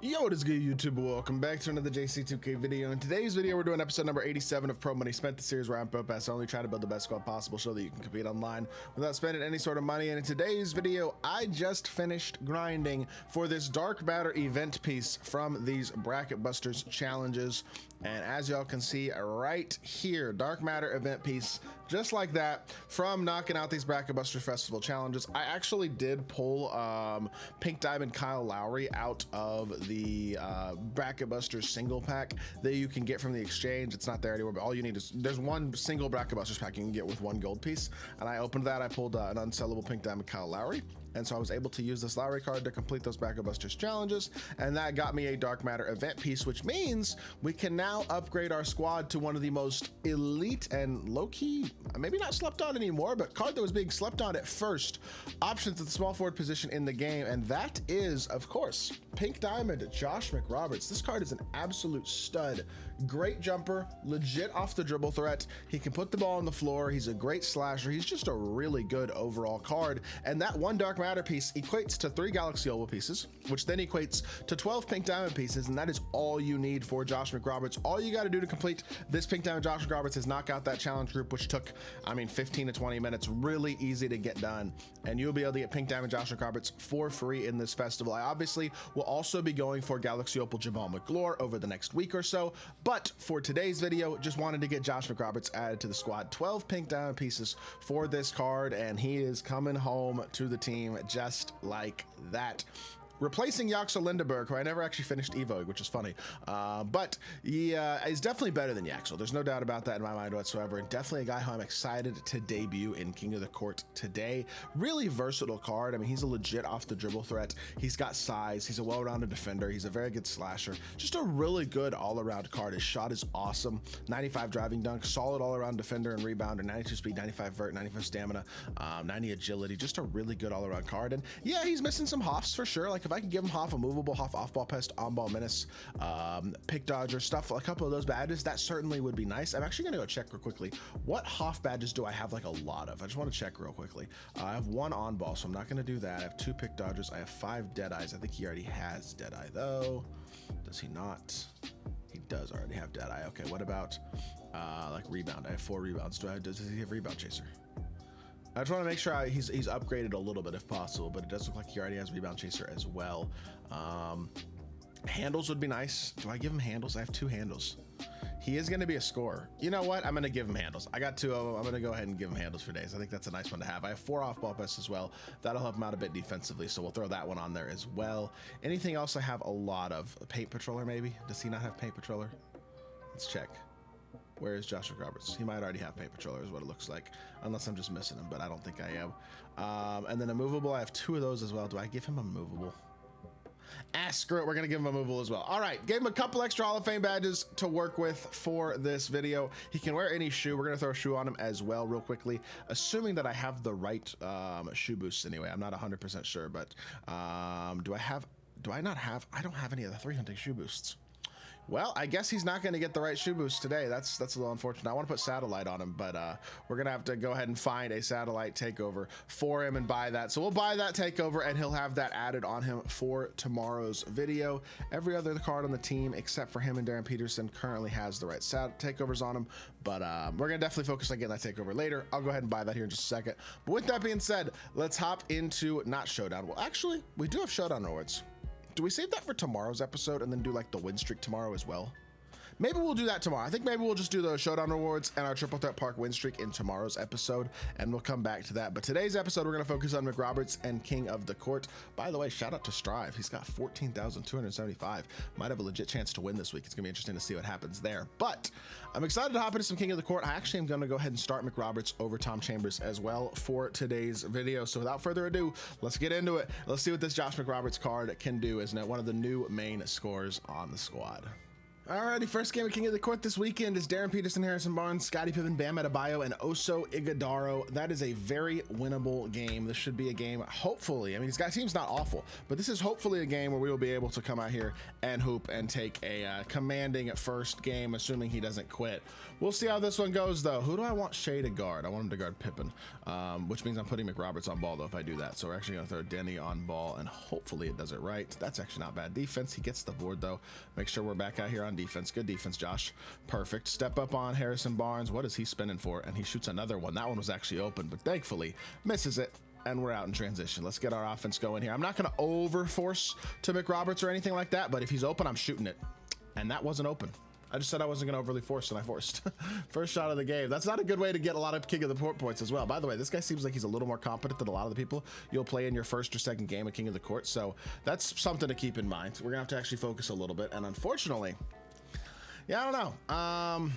Yo, what is good, YouTube? Welcome back to another JC2K video. In today's video, we're doing episode number 87 of Pro Money Spent, the series where I'm pro pass only trying to build the best squad possible so that you can compete online without spending any sort of money. And in today's video, I just finished grinding for this Dark Matter event piece from these Bracket Busters challenges. And as y'all can see right here, Dark Matter event piece, just like that, from knocking out these Bracket Busters Festival challenges. I actually did pull Pink Diamond Kyle Lowry out of the Bracket Busters single pack that you can get from the exchange. It's not there anymore, but all you need is, there's one single Bracket Busters pack you can get with one gold piece. And I opened that, I pulled an unsellable Pink Diamond Kyle Lowry. And so I was able to use this Lowry card to complete those Bracket Busters challenges, and that got me a Dark Matter event piece, which means we can now upgrade our squad to one of the most elite and low-key, maybe not slept on anymore, but card that was being slept on at first, options at the small forward position in the game, and that is, of course, Pink Diamond Josh Mcroberts. This card is an absolute stud. Great jumper, legit off the dribble threat. He can put the ball on the floor. He's a great slasher. He's just a really good overall card, and that one Dark Matter piece equates to 3 Galaxy Opal pieces, which then equates to 12 Pink Diamond pieces, and that is all you need for Josh Mcroberts. All you got to do to complete this Pink Diamond Josh Mcroberts is knock out that challenge group, which took, 15 to 20 minutes, really easy to get done, and you'll be able to get Pink Diamond Josh Mcroberts for free in this festival. I obviously will also be going for Galaxy Opal Jamal McGlure over the next week or so, but for today's video, just wanted to get Josh Mcroberts added to the squad. 12 Pink Diamond pieces for this card, and he is coming home to the team just like that. Replacing Yaxel Lindeberg, who I never actually finished Evoing, which is funny. But he is definitely better than Yaxel. There's no doubt about that in my mind whatsoever. And definitely a guy who I'm excited to debut in King of the Court today. Really versatile card. I mean, he's a legit off the dribble threat. He's got size. He's a well-rounded defender. He's a very good slasher. Just a really good all-around card. His shot is awesome. 95 driving dunk, solid all-around defender and rebounder, 92 speed, 95 vert, 95 stamina, 90 agility. Just a really good all-around card. And yeah, he's missing some hoffs for sure. Like if I can give him Hoff a movable, Hoff off-ball pest, on-ball menace, pick dodger, stuff, a couple of those badges, that certainly would be nice. I'm actually gonna go check real quickly. What Hoff badges do I have like a lot of? I just want to check real quickly. I have 1 on-ball, so I'm not gonna do that. I have 2 pick dodgers. I have 5 Deadeyes. I think he already has Deadeye though. Does he not? He does already have Deadeye. Okay, what about like rebound? I have 4 rebounds. Does he have rebound chaser? I just want to make sure he's upgraded a little bit if possible, but it does look like he already has Rebound Chaser as well. Handles would be nice. Do I give him handles? I have 2 handles. He is going to be a scorer. You know what? I'm going to give him handles. I got 2 of them. I'm going to go ahead and give him handles for days. I think that's a nice one to have. I have 4 off-ball pests as well. That'll help him out a bit defensively, so we'll throw that one on there as well. Anything else I have a lot of? A Paint Patroller maybe? Does he not have Paint Patroller? Let's check. Where is Josh Mcroberts? He might already have Paint Patroller is what it looks like, unless I'm just missing him, but I don't think I am. And then a movable, I have 2 of those as well. Do I give him a movable? Screw it, we're gonna give him a movable as well. All right, gave him a couple extra Hall of Fame badges to work with for this video. He can wear any shoe. We're gonna throw a shoe on him as well real quickly, assuming that I have the right shoe boosts anyway. I'm not 100% sure, but I don't have any of the 3 hunting shoe boosts. Well, I guess he's not going to get the right shoe boost today. That's a little unfortunate. I want to put satellite on him, but we're going to have to go ahead and find a satellite takeover for him and buy that. So we'll buy that takeover, and he'll have that added on him for tomorrow's video. Every other card on the team, except for him and Darren Peterson, currently has the right takeovers on him, but we're going to definitely focus on getting that takeover later. I'll go ahead and buy that here in just a second. But with that being said, let's hop into not Showdown. Well, actually, we do have Showdown rewards. Do we save that for tomorrow's episode and then do like the win streak tomorrow as well? Maybe we'll do that tomorrow. I think maybe we'll just do the Showdown rewards and our Triple Threat Park win streak in tomorrow's episode, and we'll come back to that. But today's episode, we're going to focus on Mcroberts and King of the Court. By the way, shout out to Strive. He's got 14,275. Might have a legit chance to win this week. It's going to be interesting to see what happens there. But I'm excited to hop into some King of the Court. I actually am going to go ahead and start Mcroberts over Tom Chambers as well for today's video. So without further ado, let's get into it. Let's see what this Josh Mcroberts card can do as one of the new main scorers on the squad. Alrighty, first game of King of the Court this weekend is Darren Peterson, Harrison Barnes, Scottie Pippen, Bam Adebayo, and Oso Ighodaro. That is a very winnable game. This should be a game, hopefully. I mean, this team's not awful, but this is hopefully a game where we will be able to come out here and hoop and take a commanding first game, assuming he doesn't quit. We'll see how this one goes, though. Who do I want Shea to guard? I want him to guard Pippen, which means I'm putting Mcroberts on ball, though, if I do that. So we're actually going to throw Denny on ball, and hopefully it does it right. That's actually not bad defense. He gets the board, though. Make sure we're back out here on defense. Good defense, Josh. Perfect. Step up on Harrison Barnes. What is he spinning for? And he shoots another one. That one was actually open, but thankfully misses it. And we're out in transition. Let's get our offense going here. I'm not going to over force to Mcroberts or anything like that, but if he's open, I'm shooting it. And that wasn't open. I just said I wasn't going to overly force, and I forced. First shot of the game. That's not a good way to get a lot of King of the Court points as well. By the way, this guy seems like he's a little more competent than a lot of the people you'll play in your first or second game of King of the Court. So that's something to keep in mind. We're going to have to actually focus a little bit. And unfortunately, yeah, I don't know.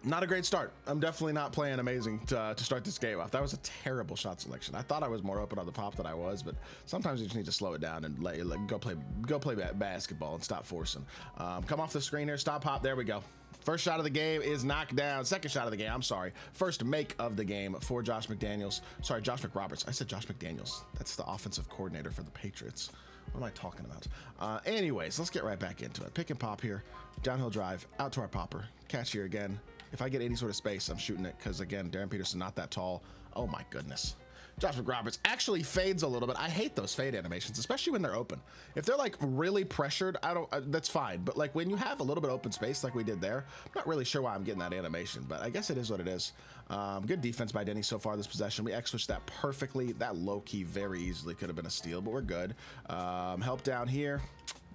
Not a great start. I'm definitely not playing amazing to start this game off. That was a terrible shot selection. I thought I was more open on the pop than I was, but sometimes you just need to slow it down and go play basketball and stop forcing. Come off the screen here, stop hop. There we go. First shot of the game is knocked down. Second shot of the game, I'm sorry. First make of the game for Josh McDaniels. Sorry, Josh Mcroberts. I said Josh McDaniels. That's the offensive coordinator for the Patriots. What am I talking about? Anyways, let's get right back into it. Pick and pop here. Downhill drive. Out to our popper. Catch here again. If I get any sort of space, I'm shooting it because, again, Darren Peterson not that tall. Oh, my goodness. Josh Mcroberts actually fades a little bit. I hate those fade animations, especially when they're open. If they're, like, really pressured, that's fine. But, like, when you have a little bit of open space like we did there, I'm not really sure why I'm getting that animation. But I guess it is what it is. Good defense by Denny so far this possession. We X-switched that perfectly. That low-key very easily could have been a steal, but we're good. Help down here.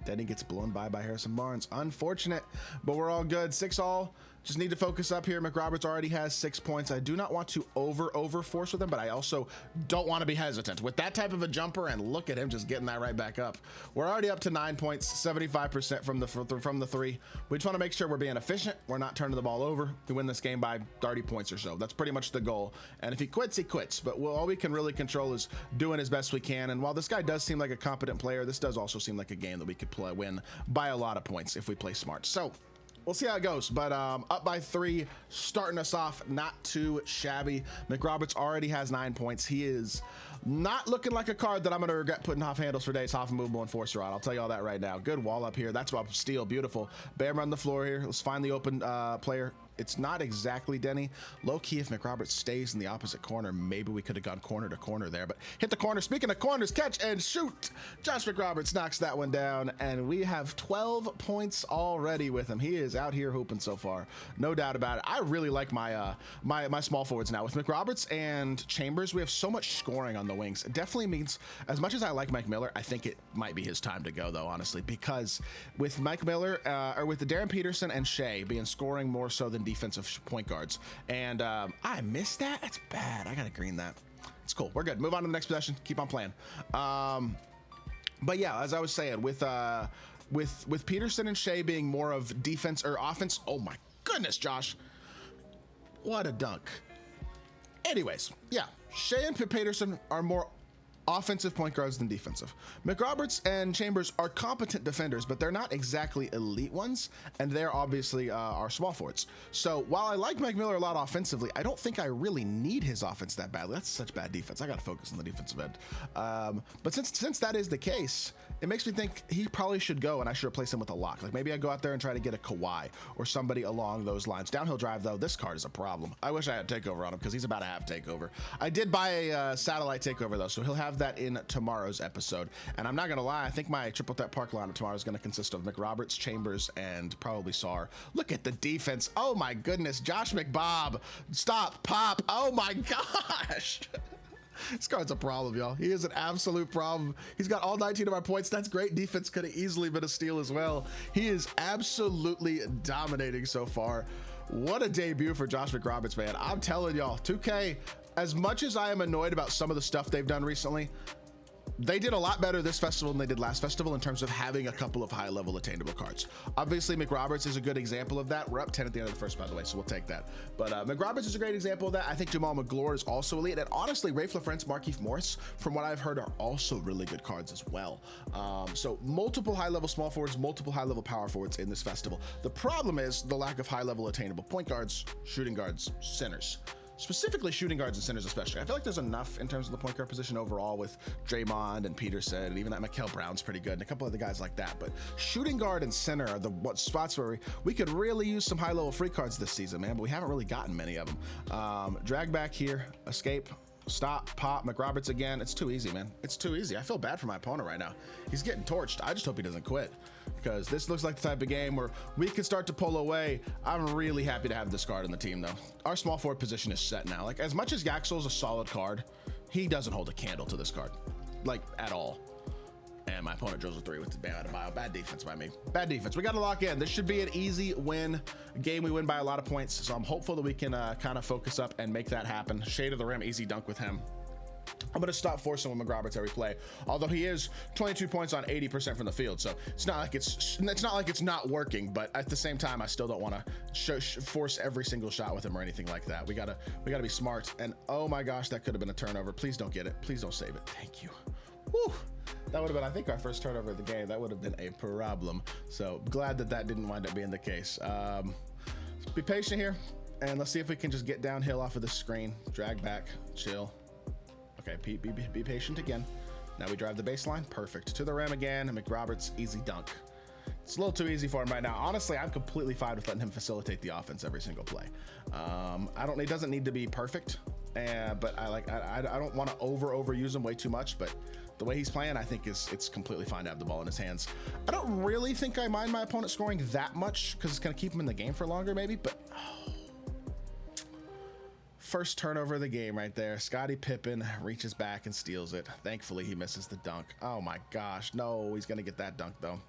Denny gets blown by Harrison Barnes. Unfortunate, but we're all good. 6-all. Just need to focus up here. Mcroberts already has 6 points. I do not want to over force with him, but I also don't want to be hesitant. With that type of a jumper, and look at him just getting that right back up. We're already up to 9 points, 75% from the three. We just want to make sure we're being efficient. We're not turning the ball over. We win this game by 30 points or so. That's pretty much the goal. And if he quits, he quits. But all we can really control is doing as best we can. And while this guy does seem like a competent player, this does also seem like a game that we could win by a lot of points if we play smart. So we'll see how it goes, but up by 3, starting us off not too shabby. Mcroberts already has 9 points. He is not looking like a card that I'm going to regret putting half handles for days, half movable enforcer on. I'll tell you all that right now. Good wall up here. That's about steal. Beautiful. Bam on the floor here. Let's find the open player. It's not exactly Denny. Low key, if Mcroberts stays in the opposite corner, maybe we could have gone corner to corner there, but hit the corner. Speaking of corners, catch and shoot. Josh Mcroberts knocks that one down, and we have 12 points already with him. He is out here hooping so far. No doubt about it. I really like my my small forwards now. With Mcroberts and Chambers, we have so much scoring on the wings. It definitely means, as much as I like Mike Miller, I think it might be his time to go, though, honestly, because with Mike Miller, or with the Darren Peterson and Shea being scoring more so than defensive point guards, and I missed that. That's bad. I gotta green that. It's cool. We're good. Move on to the next possession. Keep on playing. But yeah, as I was saying, with Peterson and Shea being more of defense or offense. Oh my goodness, Josh! What a dunk. Anyways, yeah, Shea and Peterson are more offensive point guards than defensive. Mcroberts and Chambers are competent defenders, but they're not exactly elite ones, and they're obviously our small forwards. So while I like Mike Miller a lot offensively, I don't think I really need his offense that badly. That's such bad defense. I got to focus on the defensive end. But since that is the case, it makes me think he probably should go, and I should replace him with a lock. Like maybe I go out there and try to get a Kawhi or somebody along those lines. Downhill drive, though, this card is a problem. I wish I had takeover on him because he's about to have takeover. I did buy a satellite takeover, though, so he'll have that in tomorrow's episode. And I'm not gonna lie, I think my triple threat park lineup tomorrow is gonna consist of Mcroberts, Chambers, and probably Sar. Look at the defense. Oh my goodness, Josh McBob. Stop, pop. Oh my gosh. This card's a problem, y'all. He is an absolute problem. He's got all 19 of our points. That's great defense. Could have easily been a steal as well. He is absolutely dominating so far. What a debut for Josh Mcroberts, man. I'm telling y'all, 2K, as much as I am annoyed about some of the stuff they've done recently, They did a lot better this festival than they did last festival in terms of having a couple of high-level attainable cards. Obviously, Mcroberts is a good example of that. We're up 10 at the end of the first, by the way, so we'll take that. But Mcroberts is a great example of that. I think Jamal McGlure is also elite. And honestly, Rafe LaFrance, Markieff Morris, from what I've heard, are also really good cards as well. So multiple high-level small forwards, multiple high-level power forwards in this festival. The problem is the lack of high-level attainable point guards, shooting guards, centers. Specifically shooting guards and centers especially. I feel like there's enough in terms of the point guard position overall with Draymond and Peterson, and even that Mikael Brown's pretty good, and a couple other guys like that. But shooting guard and center are the spots where we could really use some high-level free cards this season, man, but we haven't really gotten many of them. Drag back here, escape, stop, pop, Mcroberts again. It's too easy, man. It's too easy. I feel bad for my opponent right now. He's getting torched. I just hope he doesn't quit, because this looks like the type of game where we could start to pull away. I'm really happy to have this card in the team, though. Our small forward position is set now. Like, as much as Yaxel's a solid card, he doesn't hold a candle to this card, like, at all. And my opponent drills a 3 with the Bam Adebayo. Bad defense by me. Bad defense. We got to lock in. This should be an easy win. A game we win by a lot of points, so I'm hopeful that we can kind of focus up and make that happen. Shade of the rim, easy dunk with him. I'm going to stop forcing with Mcroberts every play, although he is 22 points on 80% from the field, so it's not like it's not working, but at the same time I still don't want to force every single shot with him or anything like that. We gotta be smart. And oh my gosh, that could have been a turnover. Please don't get it. Please don't save it. Thank you. Whew. That would have been, I think, our first turnover of the game. That would have been a problem, so glad that didn't wind up being the case. Be patient here, and let's see if we can just get downhill off of this screen. Drag back, chill. Okay, be patient again. Now we drive the baseline. Perfect. To the rim again. Mcroberts, easy dunk. It's a little too easy for him right now. Honestly, I'm completely fine with letting him facilitate the offense every single play. He doesn't need to be perfect, but I don't want to overuse him way too much. But the way he's playing, I think it's completely fine to have the ball in his hands. I don't really think I mind my opponent scoring that much because it's going to keep him in the game for longer, maybe. But first turnover of the game right there. Scottie Pippen reaches back and steals it. Thankfully, he misses the dunk. Oh my gosh, no, he's gonna get that dunk though.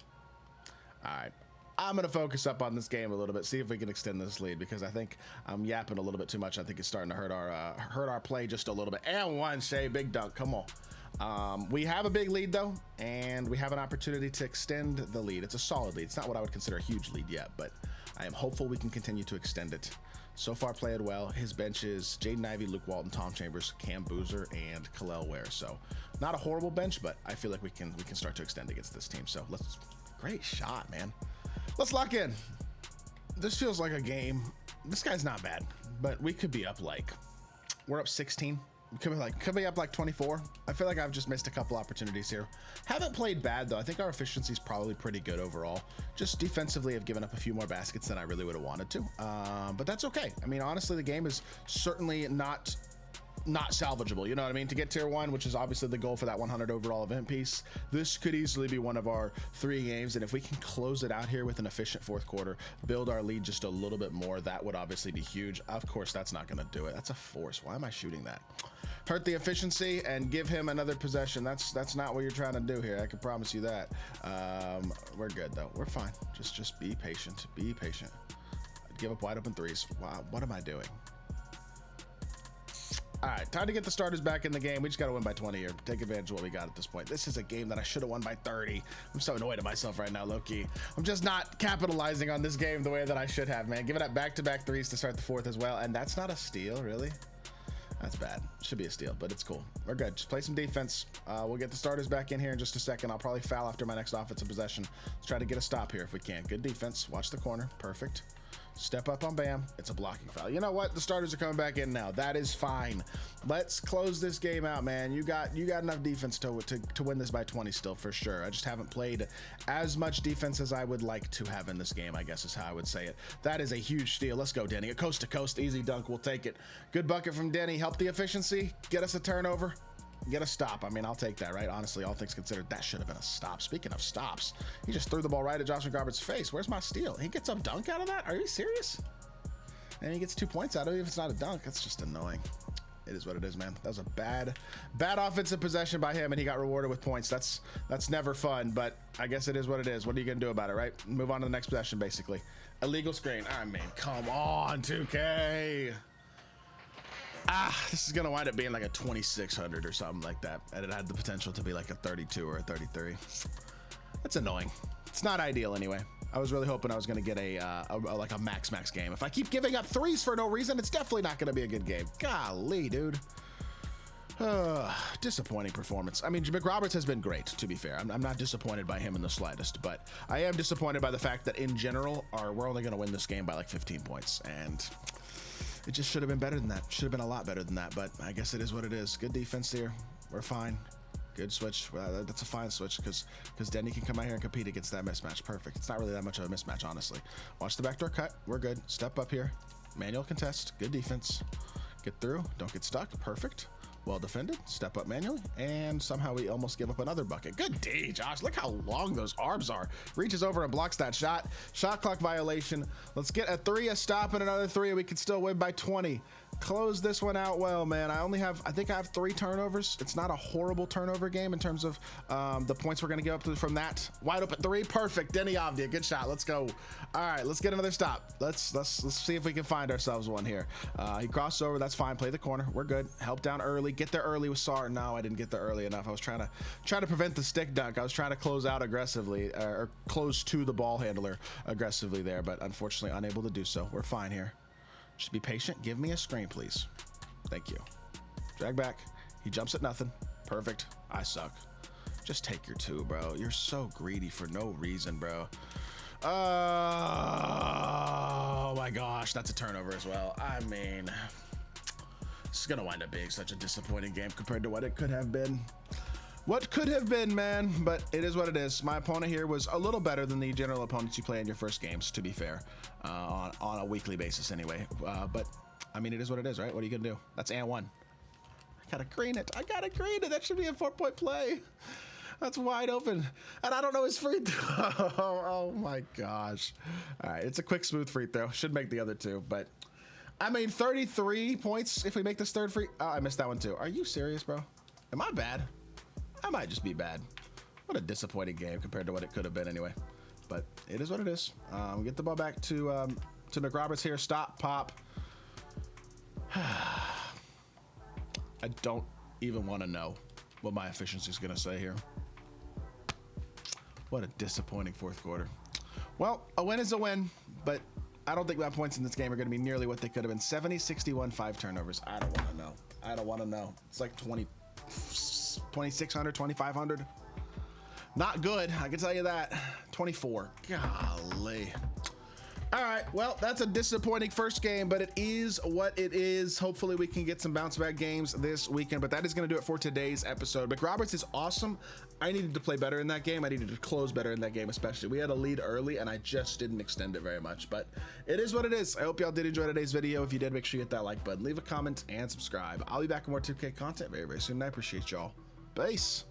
All right, I'm gonna focus up on this game a little bit, see if we can extend this lead, because I think I'm yapping a little bit too much. I think it's starting to hurt our play just a little bit. And one, Shea, big dunk, come on. We have a big lead though, and we have an opportunity to extend the lead. It's a solid lead. It's not what I would consider a huge lead yet, but I am hopeful we can continue to extend it. So far played well. His bench is Jaden Ivey, Luke Walton, Tom Chambers, Cam Boozer, and Kalel Ware. So not a horrible bench, but I feel like we can start to extend against this team. So great shot, man. Let's lock in. This feels like a game. This guy's not bad, but we could be up we're up 16. Could be up like 24. I feel like I've just missed a couple opportunities here. Haven't played bad though. I think our efficiency is probably pretty good overall. Just defensively, I've given up a few more baskets than I really would have wanted to. But that's okay. I mean, honestly, the game is certainly not salvageable, you know what I mean? To get tier 1, which is obviously the goal for that 100 overall event piece, this could easily be one of our 3 games, and if we can close it out here with an efficient fourth quarter, build our lead just a little bit more, that would obviously be huge. Of course, that's not going to do it. That's a force. Why am I shooting that? Hurt the efficiency and give him another possession. That's not what you're trying to do here. I can promise you that. We're good though. We're fine. Just be patient. Be patient. Give up wide open threes. Wow, what am I doing? All right, time to get the starters back in the game. We just got to win by 20 here. Take advantage of what we got at this point. This is a game that I should have won by 30. I'm so annoyed at myself right now, low-key. I'm just not capitalizing on this game the way that I should have, man. Giving up back-to-back threes to start the fourth as well, and that's not a steal, really? That's bad. Should be a steal, but it's cool. We're good. Just play some defense. We'll get the starters back in here in just a second. I'll probably foul after my next offensive possession. Let's try to get a stop here if we can. Good defense. Watch the corner. Perfect. Step up on Bam. It's a blocking foul. You know what? The starters are coming back in now. That is fine. Let's close this game out, man. You got enough defense to win this by 20 still, for sure. I just haven't played as much defense as I would like to have in this game, I guess is how I would say it. That is a huge steal. Let's go, Denny. A coast to coast, easy dunk. We'll take it. Good bucket from Denny. Help the efficiency. Get us a turnover. Get a stop. I mean, I'll take that, right? Honestly, all things considered, that should have been a stop. Speaking of stops, he just threw the ball right at Josh Mcroberts' face. Where's my steal? He gets a dunk out of that? Are you serious? And he gets 2 points out of it. If it's not a dunk, that's just annoying. It is what it is, man. That was a bad offensive possession by him, and he got rewarded with points. That's never fun, but I guess it is what it is. What are you gonna do about it, right? Move on to the next possession, basically. Illegal screen. I mean, come on, 2K. This is gonna wind up being like a 2600 or something like that, and it had the potential to be like a 32 or a 33. That's annoying. It's not ideal anyway. I was really hoping I was gonna get like a max game. If I keep giving up threes for no reason, it's definitely not gonna be a good game. Golly, dude. Disappointing performance. I mean, Mcroberts has been great, to be fair. I'm not disappointed by him in the slightest, but I am disappointed by the fact that in general, we're only gonna win this game by like 15 points, and it just should have been better than that. Should have been a lot better than that, but I guess it is what it is. Good defense here. We're fine. Good switch. That's a fine switch because Denny can come out here and compete against that mismatch. Perfect. It's not really that much of a mismatch, honestly. Watch the backdoor cut. We're good. Step up here. Manual contest. Good defense. Get through. Don't get stuck. Perfect. Well defended. Step up manually, and somehow we almost give up another bucket. Good D, Josh. Look how long those arms are. Reaches over and blocks that shot. Shot clock violation. Let's get a three, a stop, and another three. We can still win by 20. Close this one out well, man. I think I have 3 turnovers. It's not a horrible turnover game in terms of the points we're gonna give up from that. Wide open 3, perfect. Denny Avdia, good shot. Let's go. All right, let's get another stop. Let's see if we can find ourselves one here. He crossed over. That's fine. Play the corner. We're good. Help down early. Get there early with Sar. No, I didn't get there early enough. I was trying to prevent the stick dunk. I was trying to close out aggressively, or close to the ball handler aggressively there, but unfortunately unable to do so. We're fine here. Just be patient. Give me a screen, please. Thank you. Drag back. He jumps at nothing. Perfect. I suck. Just take your 2, bro. You're so greedy for no reason, bro. Oh my gosh, that's a turnover as well. I mean, this is gonna wind up being such a disappointing game compared to what it could have been. What could have been, man, but it is what it is. My opponent here was a little better than the general opponents you play in your first games, to be fair, on a weekly basis anyway. But I mean, it is what it is, right? What are you gonna do? That's and 1. I gotta green it. That should be a 4-point play. That's wide open, and I don't know his free throw. Oh my gosh. All right, it's a quick, smooth free throw. Should make the other 2, but I mean, 33 points if we make this third free. Oh, I missed that one too. Are you serious, bro? Am I bad? I might just be bad. What a disappointing game compared to what it could have been anyway. But it is what it is. We get the ball back to Mcroberts here. Stop, pop. I don't even want to know what my efficiency is going to say here. What a disappointing fourth quarter. Well, a win is a win, but I don't think my points in this game are going to be nearly what they could have been. 70, 61, 5 turnovers. I don't want to know. I don't want to know. It's like 2,600, 2,500. Not good, I can tell you that. 24. Golly. All right, well, that's a disappointing first game, but it is what it is. Hopefully we can get some bounce back games this weekend, but that is going to do it for today's episode. Mcroberts is awesome. I needed to play better in that game. I needed to close better in that game, especially. We had a lead early, and I just didn't extend it very much, but it is what it is. I hope y'all did enjoy today's video. If you did, make sure you hit that like button, leave a comment, and subscribe. I'll be back with more 2K content very, very soon, and I appreciate y'all. Peace.